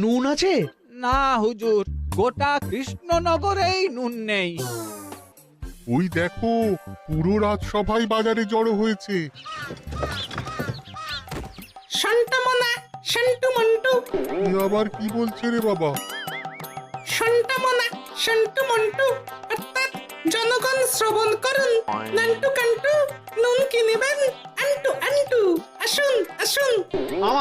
নুন আছে? না হুজুর, গোটা কৃষ্ণনগরেই নুন নেই। ওই দেখো, পুরো রাজসভাই বাজারে জড়ো হয়েছে। সন্টামনা সন্টু মন্টু এ আবার কি বলছে রে বাবা? সন্টামনা সন্টু মন্টু অর্থাৎ জনগণ শ্রবণ করুন। নান্টু কান্টু নুন কিনিবেন আন্টু আন্টু আসুন আসুন।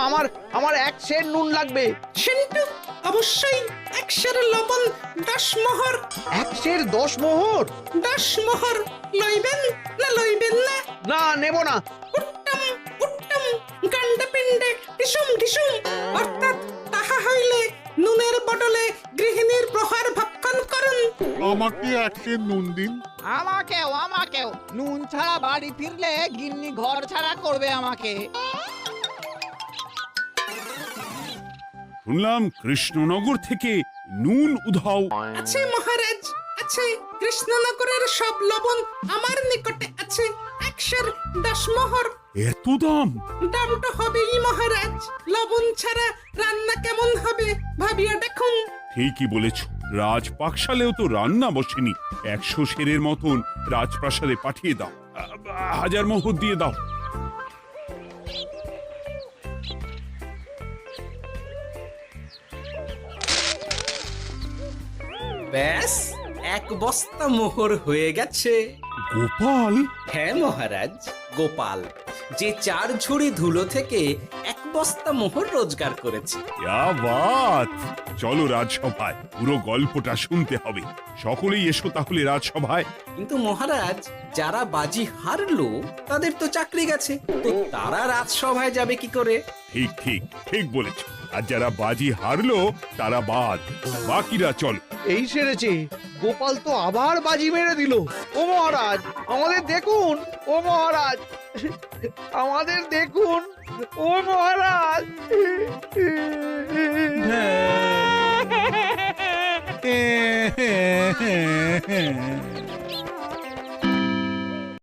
আমার আমার এক সের নুন লাগবে। সেন্টু অবশ্যই 100 লবণ 10 মোহর। এক সের 10 মোহর? 10 মোহর লইবেন না লইবেন না? না, নেব না। উত্তম উত্তম গান্ডা পিণ্ডে ঢিসুম ঢিসুম অর্থাৎ তাহা হইলে নুনের বদলে গৃহিণীর প্রহার ভক্ষণ করুন। আমাকে এক সের নুন দিন। আমাকেও নুন ছাড়া বাড়ি ফিরলে গিন্নি ঘর ছাড়া করবে আমাকে। শুনলাম কৃষ্ণনগর থেকে নুন উধাও। আছে মহারাজ আছে। কৃষ্ণনগরের সব লবণ আমার নিকটে আছে। 110 মোহর। এত দাম? দাম তো হবেই মহারাজ। লবণ ছাড়া রান্না কেমন হবে ভাবিয়া দেখুন। ঠিকই বলেছ, রাজপাকশালেও তো রান্না বসেনি। 100 সেরের মতন রাজপ্রাসাদে পাঠিয়ে দাও। 1000 মোহর দিয়ে দাও। ব্যাস 1 বস্তা মোহর হয়ে গেছে। গোপাল? হ্যাঁ মহারাজ, গোপাল যে 4 ঝুড়ি ধুলো থেকে 1 বস্তা মোহর রোজগার করেছে। ইয়া বাত! চলো রাজসভায়, পুরো গল্পটা শুনতে হবে। সকলেই এসো তাহলে রাজসভায়। কিন্তু মহারাজ, যারা বাজি হারলো তাদের তো চাকরি গেছে, তো তারা রাজসভায় যাবে কি করে? ঠিক ঠিক ঠিক বলেছ। আর যারা বাজি হারলো তারা বাদ। বাকিরা চলো। এই সেরেছে, গোপাল তো আবার বাজি মেরে দিল। ও মহারাজ, আমাদের দেখুন। ও মহারাজ, আমাদের দেখুন। ও মহারাজ। হ্যাঁ